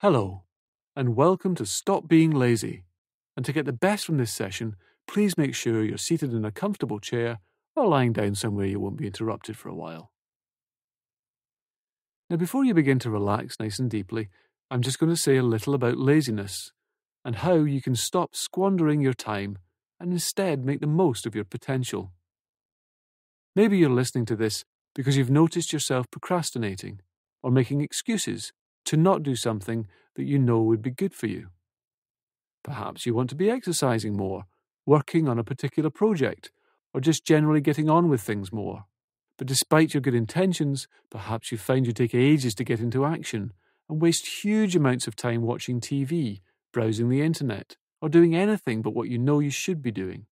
Hello, and welcome to Stop Being Lazy. And to get the best from this session, please make sure you're seated in a comfortable chair or lying down somewhere you won't be interrupted for a while. Now, before you begin to relax nice and deeply, I'm just going to say a little about laziness and how you can stop squandering your time and instead make the most of your potential. Maybe you're listening to this because you've noticed yourself procrastinating or making excuses to not do something that you know would be good for you. Perhaps you want to be exercising more, working on a particular project, or just generally getting on with things more. But despite your good intentions, perhaps you find you take ages to get into action and waste huge amounts of time watching TV, browsing the internet, or doing anything but what you know you should be doing.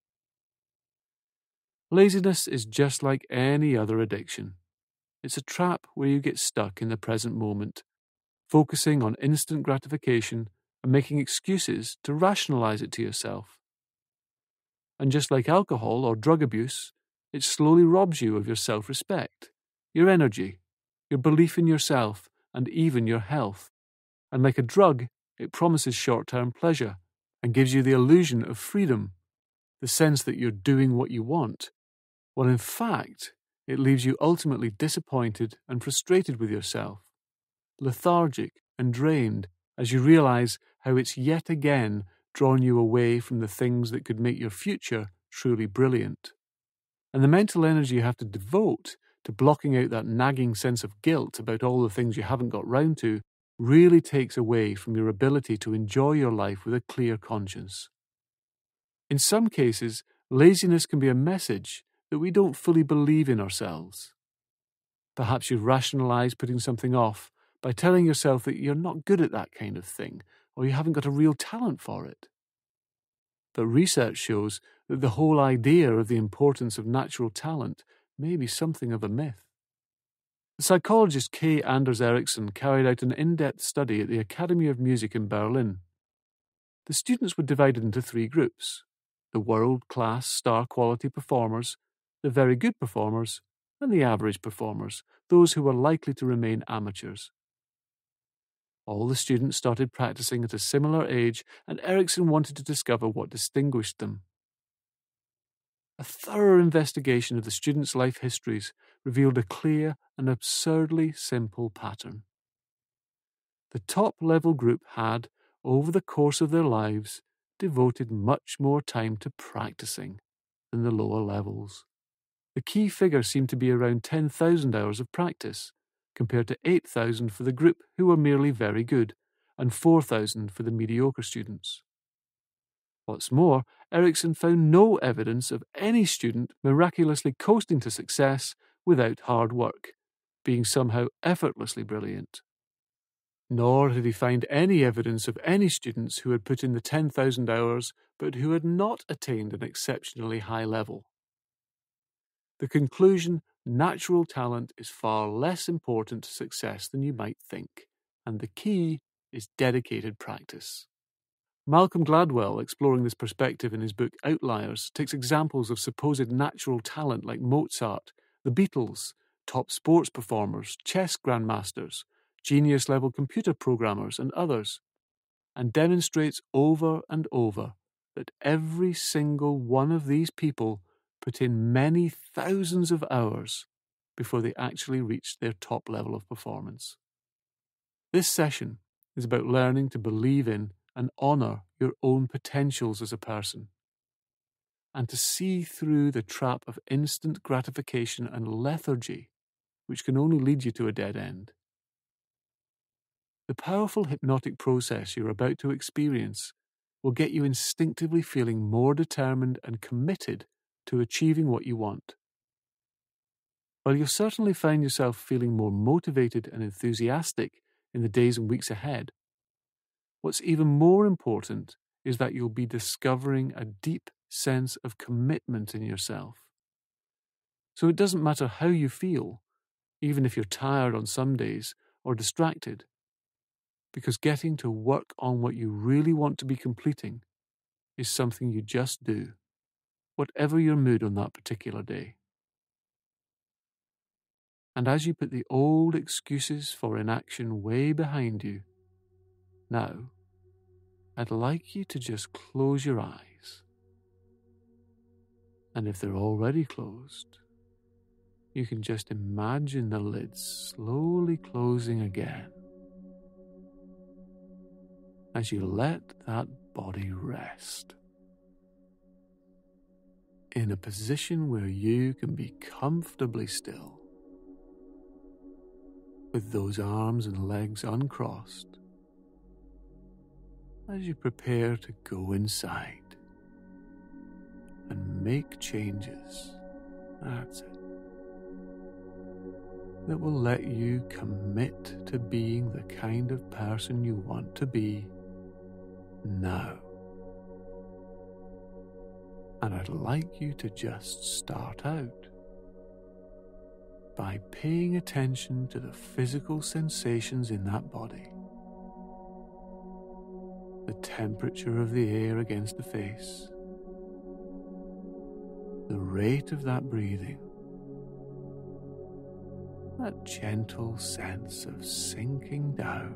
Laziness is just like any other addiction. It's a trap where you get stuck in the present moment, focusing on instant gratification and making excuses to rationalize it to yourself. And just like alcohol or drug abuse, it slowly robs you of your self-respect, your energy, your belief in yourself, and even your health. And like a drug, it promises short-term pleasure and gives you the illusion of freedom, the sense that you're doing what you want, while in fact, it leaves you ultimately disappointed and frustrated with yourself, lethargic and drained as you realize how it's yet again drawn you away from the things that could make your future truly brilliant. And the mental energy you have to devote to blocking out that nagging sense of guilt about all the things you haven't got round to really takes away from your ability to enjoy your life with a clear conscience. In some cases, laziness can be a message that we don't fully believe in ourselves. Perhaps you've rationalized putting something off by telling yourself that you're not good at that kind of thing, or you haven't got a real talent for it. But research shows that the whole idea of the importance of natural talent may be something of a myth. The psychologist K. Anders Ericsson carried out an in-depth study at the Academy of Music in Berlin. The students were divided into 3 groups: the world-class star-quality performers, the very good performers, and the average performers, those who were likely to remain amateurs. All the students started practicing at a similar age, and Ericsson wanted to discover what distinguished them. A thorough investigation of the students' life histories revealed a clear and absurdly simple pattern. The top-level group had, over the course of their lives, devoted much more time to practicing than the lower levels. The key figure seemed to be around 10,000 hours of practice, compared to 8,000 for the group who were merely very good, and 4,000 for the mediocre students. What's more, Ericsson found no evidence of any student miraculously coasting to success without hard work, being somehow effortlessly brilliant. Nor did he find any evidence of any students who had put in the 10,000 hours but who had not attained an exceptionally high level. The conclusion: natural talent is far less important to success than you might think, and the key is dedicated practice. Malcolm Gladwell, exploring this perspective in his book Outliers, takes examples of supposed natural talent like Mozart, the Beatles, top sports performers, chess grandmasters, genius-level computer programmers, and others, and demonstrates over and over that every single one of these people put in many thousands of hours before they actually reached their top level of performance. This session is about learning to believe in and honor your own potentials as a person, and to see through the trap of instant gratification and lethargy, which can only lead you to a dead end. The powerful hypnotic process you're about to experience will get you instinctively feeling more determined and committed to achieving what you want. While you'll certainly find yourself feeling more motivated and enthusiastic in the days and weeks ahead, what's even more important is that you'll be discovering a deep sense of commitment in yourself. So it doesn't matter how you feel, even if you're tired on some days or distracted, because getting to work on what you really want to be completing is something you just do, whatever your mood on that particular day. And as you put the old excuses for inaction way behind you, Now, I'd like you to just close your eyes. And if they're already closed, you can just imagine the lids slowly closing again as you let that body rest in a position where you can be comfortably still, with those arms and legs uncrossed, as you prepare to go inside and make changes. That's it. That will let you commit to being the kind of person you want to be now. And I'd like you to just start out by paying attention to the physical sensations in that body. The temperature of the air against the face, the rate of that breathing, that gentle sense of sinking down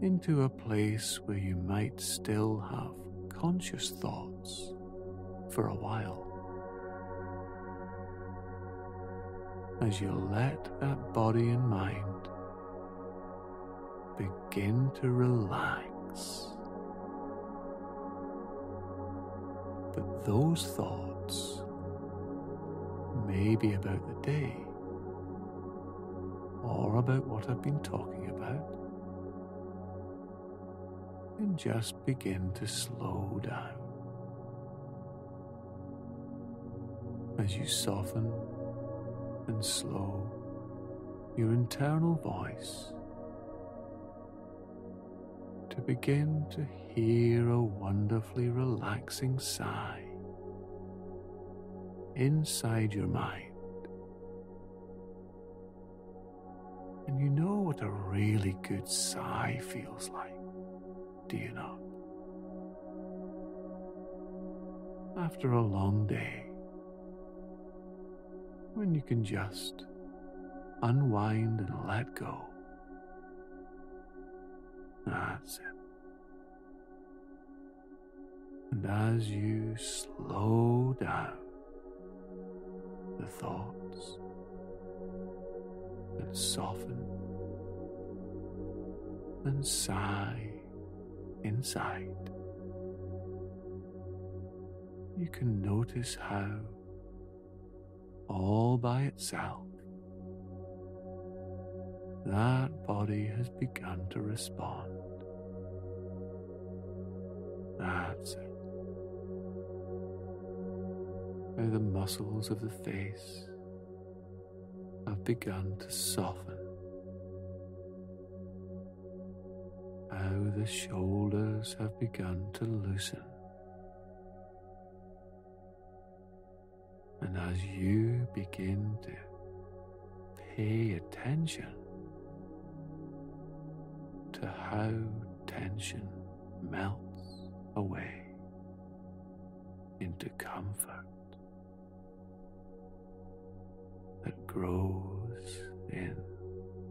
into a place where you might still have conscious thoughts for a while. As you let that body and mind begin to relax. But those thoughts may be about the day or about what I've been talking about, and just begin to slow down as you soften and slow your internal voice to begin to hear a wonderfully relaxing sigh inside your mind. And you know what a really good sigh feels like, do you not? After a long day, when you can just unwind and let go. That's it. And as you slow down the thoughts and soften and sigh inside, you can notice how all by itself that body has begun to respond. That's it. How the muscles of the face have begun to soften. How the shoulders have begun to loosen. And as you begin to pay attention to how tension melts away into comfort that grows in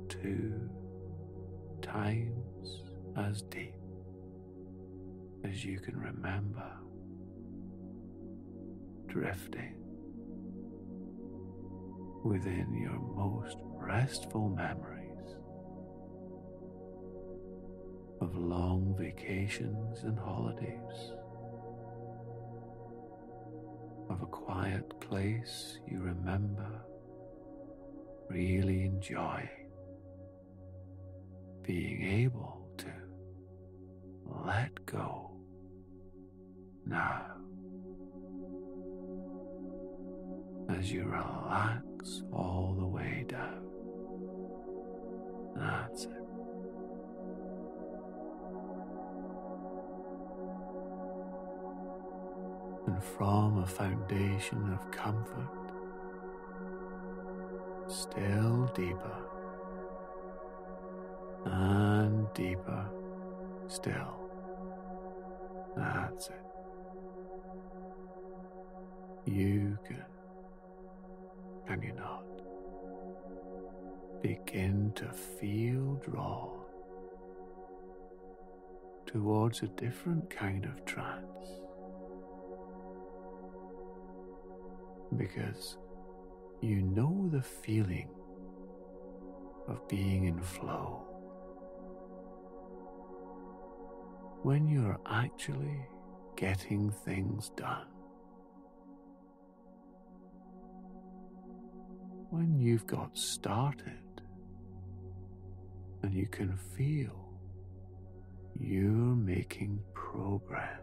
2 times as deep as you can remember, drifting within your most restful memories of long vacations and holidays, of a quiet place you remember really enjoying, being able to let go now as you relax all the way down. That's it. And from a foundation of comfort, still deeper and deeper still. That's it. You can you not, begin to feel drawn towards a different kind of trance. Because you know the feeling of being in flow when you're actually getting things done. When you've got started and you can feel you're making progress.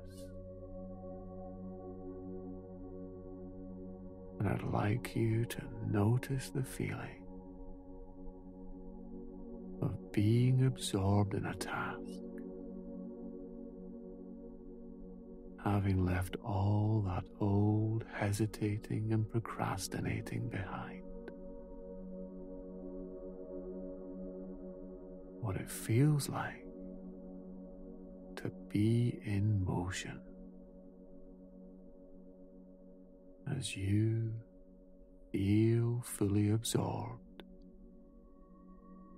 And I'd like you to notice the feeling of being absorbed in a task, having left all that old hesitating and procrastinating behind. What it feels like to be in motion as you feel fully absorbed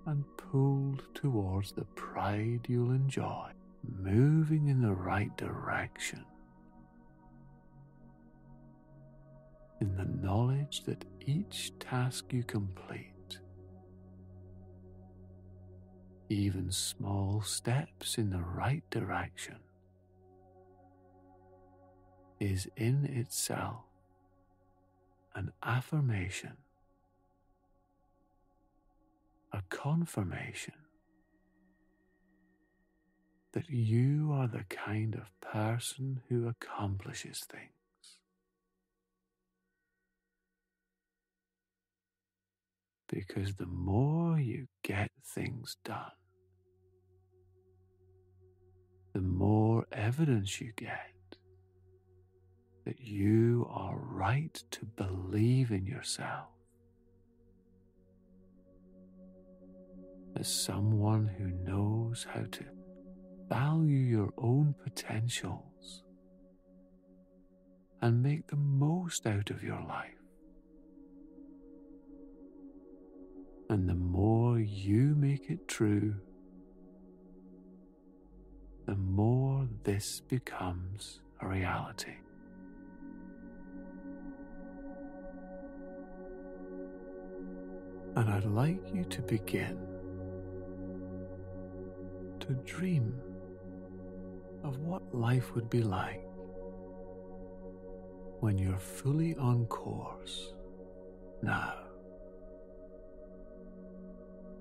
and pulled towards the pride you'll enjoy, moving in the right direction, in the knowledge that each task you complete, even small steps in the right direction, is in itself an affirmation, a confirmation that you are the kind of person who accomplishes things. Because the more you get things done, the more evidence you get that you are right to believe in yourself as someone who knows how to value your own potentials and make the most out of your life. And the more you make it true, the more this becomes a reality. And I'd like you to begin to dream of what life would be like when you're fully on course now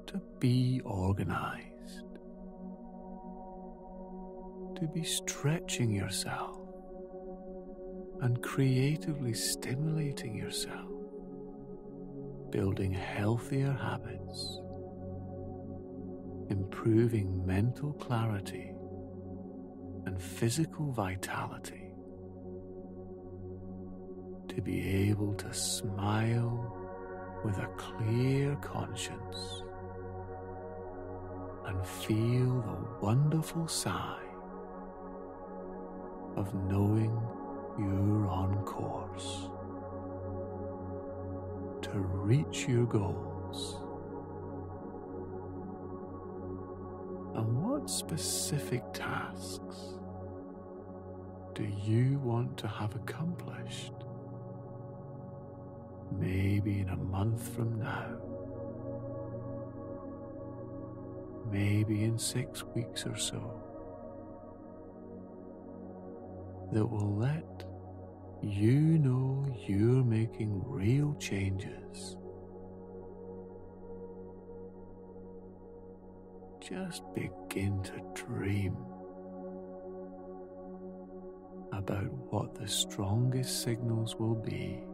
to be organized, to be stretching yourself and creatively stimulating yourself, building healthier habits, improving mental clarity and physical vitality, to be able to smile with a clear conscience and feel the wonderful sigh of knowing you're on course to reach your goals. And what specific tasks do you want to have accomplished? Maybe in a month from now, maybe in 6 weeks or so, that will let you know you're making real changes. Just begin to dream about what the strongest signals will be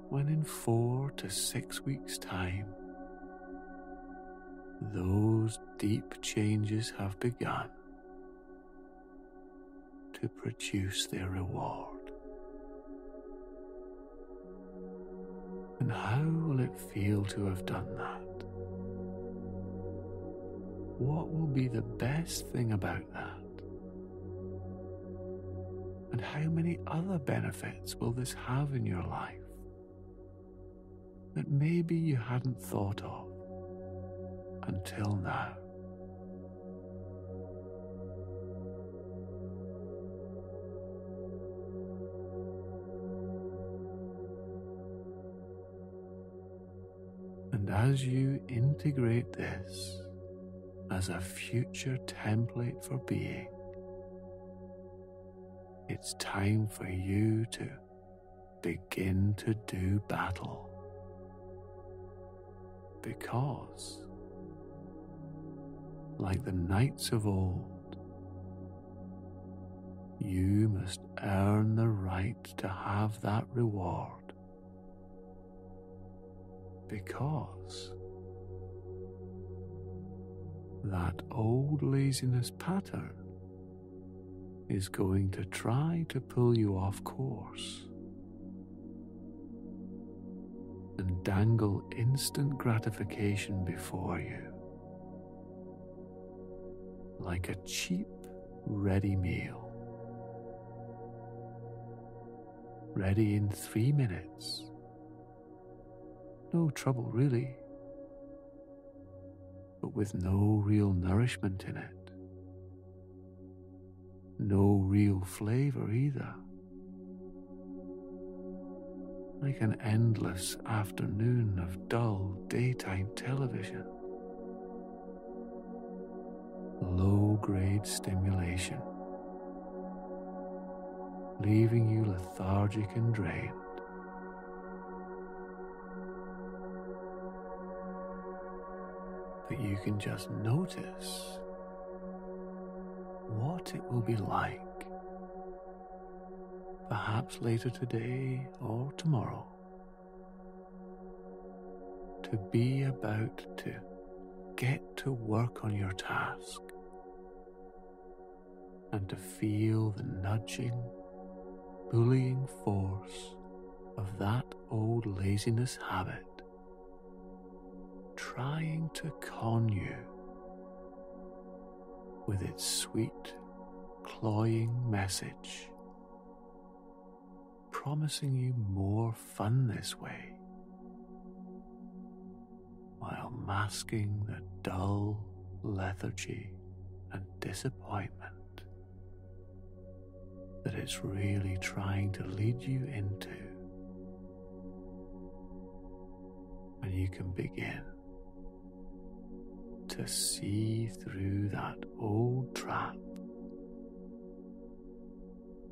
when in 4 to 6 weeks' time those deep changes have begun to produce their reward. And how will it feel to have done that? What will be the best thing about that? And how many other benefits will this have in your life that maybe you hadn't thought of until now? And as you integrate this as a future template for being, it's time for you to begin to do battle. Because, like the knights of old, you must earn the right to have that reward. Because that old laziness pattern is going to try to pull you off course and dangle instant gratification before you like a cheap, ready meal. Ready in 3 minutes. No trouble, really, but with no real nourishment in it. No real flavor either. Like an endless afternoon of dull daytime television. Low-grade stimulation, leaving you lethargic and drained. But you can just notice what it will be like, perhaps later today or tomorrow, to be about to get to work on your task and to feel the nudging, bullying force of that old laziness habit trying to con you with its sweet, cloying message, promising you more fun this way, while masking the dull lethargy and disappointment that it's really trying to lead you into. And you can begin to see through that old trap,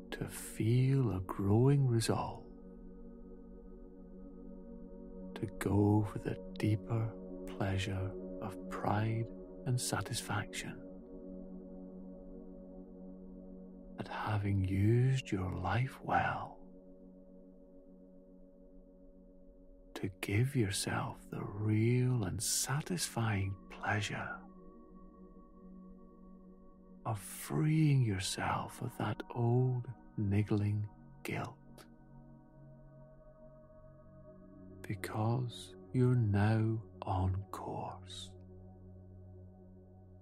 to feel a growing resolve to go for the deeper pleasure of pride and satisfaction at having used your life well, to give yourself the real and satisfying pleasure of freeing yourself of that old niggling guilt, because you're now on course.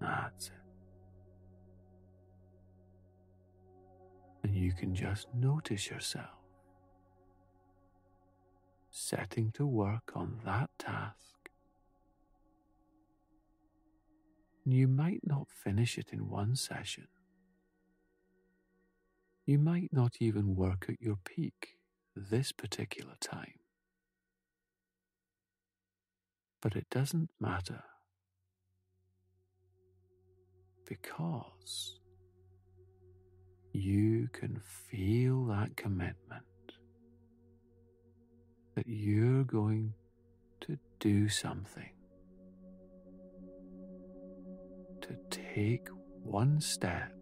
That's it. And you can just notice yourself setting to work on that task. You might not finish it in one session. You might not even work at your peak this particular time. But it doesn't matter, because you can feel that commitment that you're going to do something, to take one step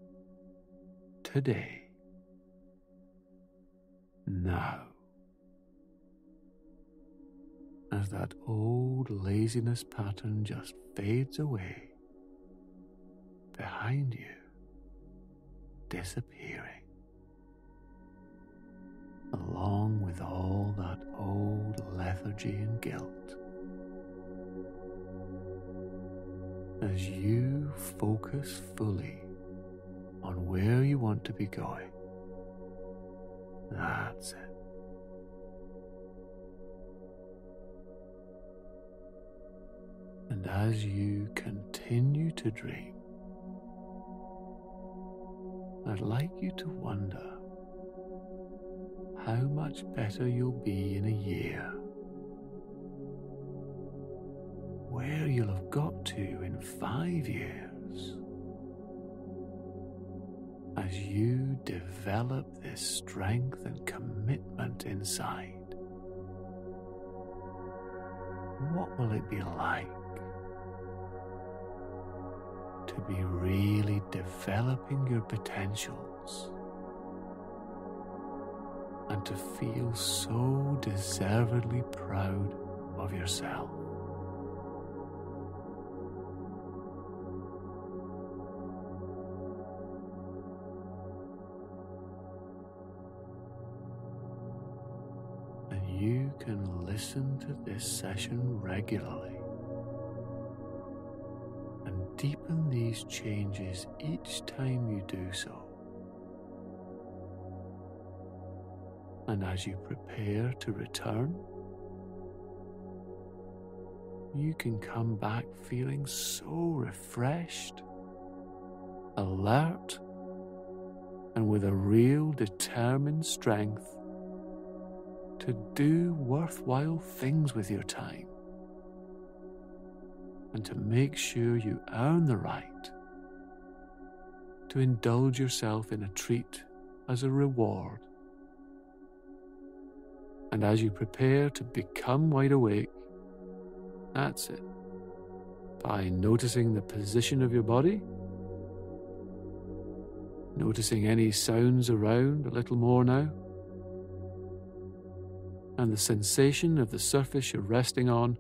today, now, as that old laziness pattern just fades away behind you, disappearing, along with all that old lethargy and guilt. As you focus fully on where you want to be going. That's it. And as you continue to dream, I'd like you to wonder how much better you'll be in a year, where you'll have got to in 5 years as you develop this strength and commitment inside. What will it be like to be really developing your potentials and to feel so deservedly proud of yourself? And you can listen to this session regularly and deepen these changes each time you do so. And as you prepare to return, you can come back feeling so refreshed, alert, and with a real determined strength to do worthwhile things with your time and to make sure you earn the right to indulge yourself in a treat as a reward. And as you prepare to become wide awake, that's it. By noticing the position of your body, noticing any sounds around a little more now, and the sensation of the surface you're resting on,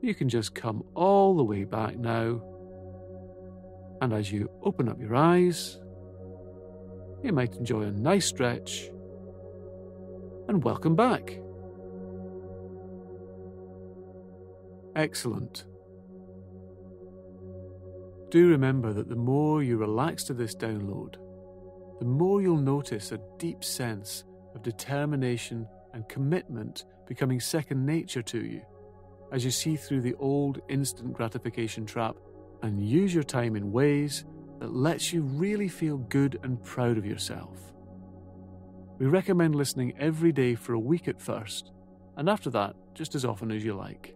you can just come all the way back now. And as you open up your eyes, you might enjoy a nice stretch. And welcome back. Excellent. Do remember that the more you relax to this download, the more you'll notice a deep sense of determination and commitment becoming second nature to you as you see through the old instant gratification trap and use your time in ways that lets you really feel good and proud of yourself. We recommend listening every day for a week at first, and after that, just as often as you like.